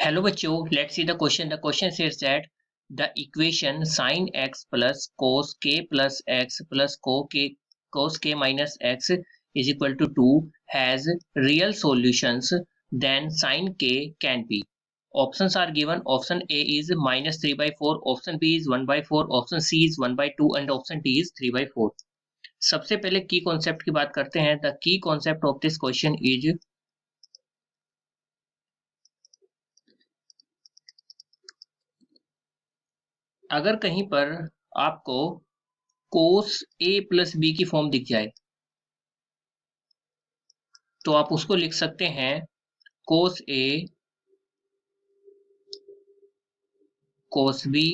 Hello बच्चों, let's see the question. The question says that the equation sin x plus cos k plus x plus cos k minus x is equal to 2 has real solutions. Then sin k can be. Options are given. Option A is minus 3 by 4, option B is 1 by 4, option C is 1 by 2 and option D is 3 by 4. सबसे पहले की concept की बात करते हैं. The key concept of this question is, अगर कहीं पर आपको कोस ए प्लस बी की फॉर्म दिख जाए तो आप उसको लिख सकते हैं cos A cos B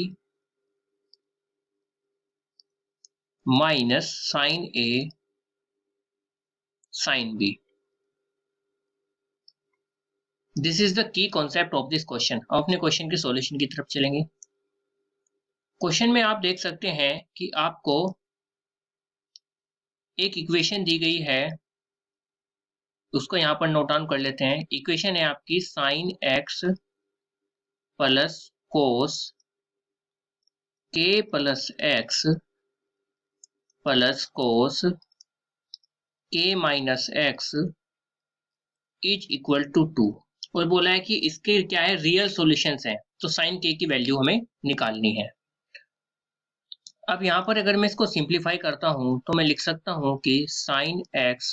minus sine A sine B. This is the key concept of this question. अब अपने क्वेश्चन के सॉल्यूशन की तरफ चलेंगे. क्वेश्चन में आप देख सकते हैं कि आपको एक इक्वेशन दी गई है, उसको यहां पर नोट डाउन कर लेते हैं. इक्वेशन है आपकी साइन एक्स प्लस कोस के प्लस एक्स प्लस कोस के minus x is equal to 2 और बोला है कि इसके क्या है, रियल सॉल्यूशंस हैं. तो साइन के की वैल्यू हमें निकालनी है. अब यहां पर अगर मैं इसको सिंप्लीफाई करता हूं तो मैं लिख सकता हूं कि sign X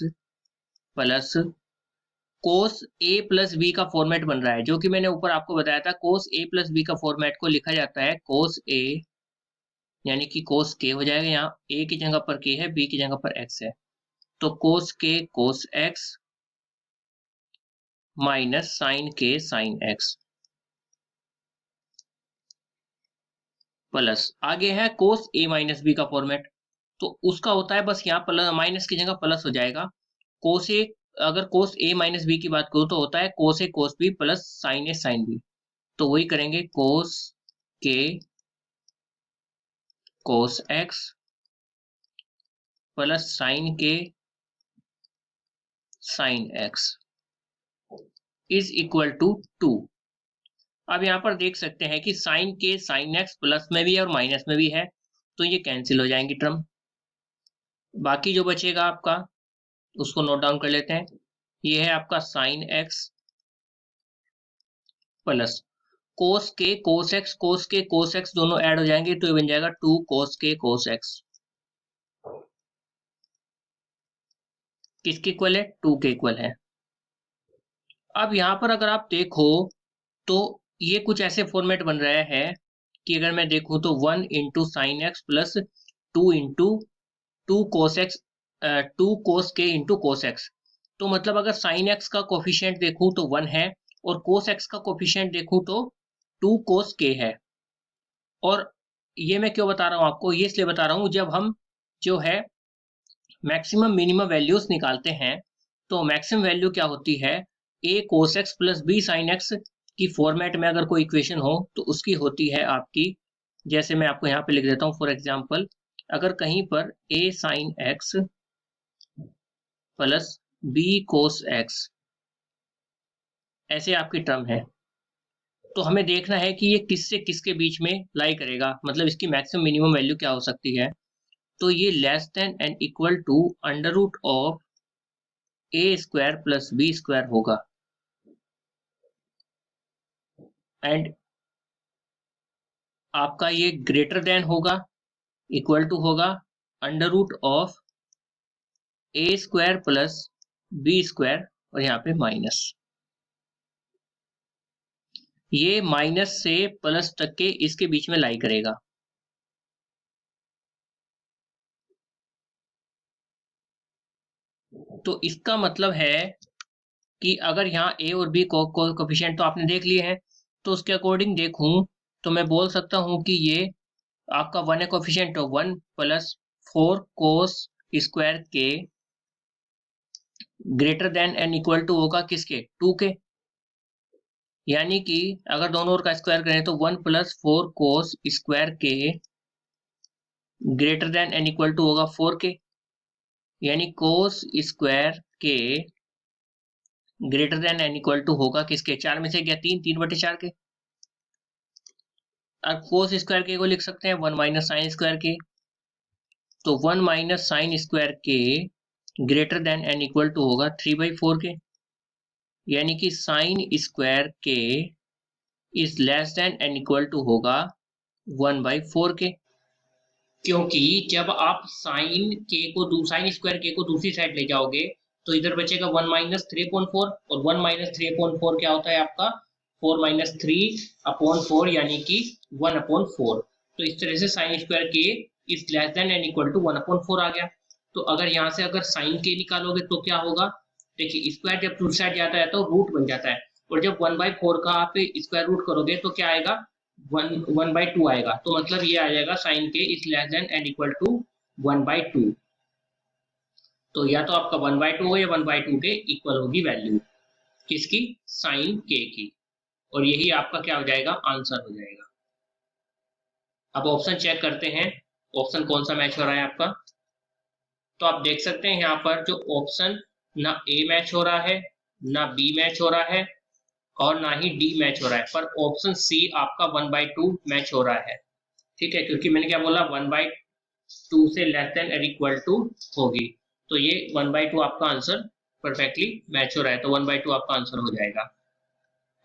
plus cos A plus B का फॉर्मेट बन रहा है, जो कि मैंने ऊपर आपको बताया था. कोस ए प्लस बी का फॉर्मेट को लिखा जाता है कोस ए यानी कि कोस के हो जाएगा. यहाँ ए की जगह पर के है, बी की जगह पर एक्स है, तो कोस के कोस एक्स माइनस साइन के साइन एक्स प्लस आगे है कोस ए माइनस बी का फॉर्मेट. तो उसका होता है बस यहाँ प्लस, माइनस की जगह प्लस हो जाएगा. कोस ए, अगर कोस ए माइनस बी की बात करूँ तो होता है cos A cos B plus sine A sine B. तो वही करेंगे कोस के कोस एक्स प्लस साइन के sine x is equal to 2. अब यहाँ पर देख सकते हैं कि साइन के साइन एक्स प्लस में भी है और माइनस में भी है, तो ये कैंसिल हो जाएंगी टर्म. बाकी जो बचेगा आपका उसको नोट डाउन कर लेते हैं. ये है आपका साइन एक्स प्लस कोस के कोस एक्स दोनों ऐड हो जाएंगे, तो ये बन जाएगा 2 कोस के कोस एक्स. किसके इक्वल है? 2 के इक्वल है. अब यहाँ पर अगर आप देखो तो ये कुछ ऐसे फॉर्मेट बन रहा है कि अगर मैं देखूं तो 1 into sine X plus 2 into 2 cos x 2 कोस के इंटू कोस एक्स. तो मतलब अगर साइन एक्स का कोफिशिएंट देखूं तो 1 है और कोस एक्स का कोफिशिएंट देखूं तो 2 कोस के है. और ये मैं क्यों बता रहा हूं आपको, ये इसलिए बता रहा हूं, जब हम जो है मैक्सिमम मिनिमम वैल्यूज निकालते हैं तो मैक्सिमम वैल्यू क्या होती है, A cos x plus B sine X की फॉर्मेट में अगर कोई इक्वेशन हो तो उसकी होती है आपकी, जैसे मैं आपको यहाँ पे लिख देता हूँ फॉर एग्जांपल, अगर कहीं पर A sine X plus B cos X ऐसे आपकी टर्म है, तो हमें देखना है कि ये किससे किसके बीच में लाई करेगा, मतलब इसकी मैक्सिमम मिनिमम वैल्यू क्या हो सकती है. तो ये less than and equal to under root of a square plus b square होगा. एंड आपका ये ग्रेटर देन होगा, इक्वल टू होगा under root of a square plus b square और यहाँ पे माइनस. ये माइनस से प्लस तक के इसके बीच में लाई करेगा. तो इसका मतलब है कि अगर यहाँ ए और बी कोफिशिएंट तो आपने देख लिए हैं, तो उसके अकॉर्डिंग देखूं तो मैं बोल सकता हूं कि ये आपका 1 है कोफिशिएंट, तो 1 प्लस 4 कोस स्क्वायर के greater than and equal to होगा किसके, 2 के. यानी कि अगर दोनों ओर का स्क्वायर करें तो 1 प्लस 4 कोस स्क्वायर के greater than and equal to होगा 4 के. यानी कोस स्क्वायर के greater than and equal to होगा किसके, 4 में से क्या 3/4 के। अब कोस स्क्वायर के को लिख सकते हैं 1 माइनस साइन स्क्वायर के, तो 1 माइनस साइन स्क्वायर के greater than and equal to होगा 3/4 के, यानी कि साइन स्क्वायर के is less than and equal to होगा 1/4 के, क्योंकि जब आप साइन स्क्वायर के को दूसरी साइड ले जाओगे तो इधर बचेगा 1 माइनस 3/4, और 1 माइनस 3/4 क्या होता है आपका 4 माइनस 3/4, यानी कि 1/4। तो इस तरह से साइन स्क्वायर के is less than and equal to 1/4 आ गया। तो अगर यहाँ से अगर साइन के निकालोगे तो क्या होगा, देखिए स्क्वायर जब दूसरी साइड जाता है तो रूट बन जाता है, और जब 1/4 का आप स्क्वायर रूट करोगे तो क्या आएगा 1/2 आएगा। तो मतलब ये आ जाएगा साइन के is less than and equal to 1/2। तो या तो आपका 1/2 हो या 1/2 के इक्वल होगी वैल्यू किसकी, साइन के की, और यही आपका क्या हो जाएगा, आंसर हो जाएगा। अब ऑप्शन चेक करते हैं, ऑप्शन कौन सा मैच हो रहा है आपका। तो आप देख सकते हैं यहाँ पर जो ऑप्शन ना ए मैच हो रहा है, ना बी मैच हो रहा है, और ना ही डी मैच हो रहा है, पर ऑप्शन सी आपका 1/2 मैच हो रहा है। ठीक है, क्योंकि मैंने क्या बोला 1/2 से लेस देन और इक्वल टू होगी, तो ये 1/2 आपका आंसर परफेक्टली मैच हो रहा है, तो 1/2 आपका आंसर हो जाएगा।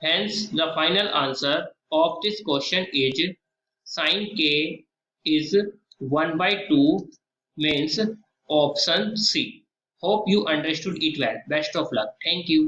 Hence, the final answer of this question is sin k is 1/2, means option C. Hope you understood it well. Best of luck. Thank you.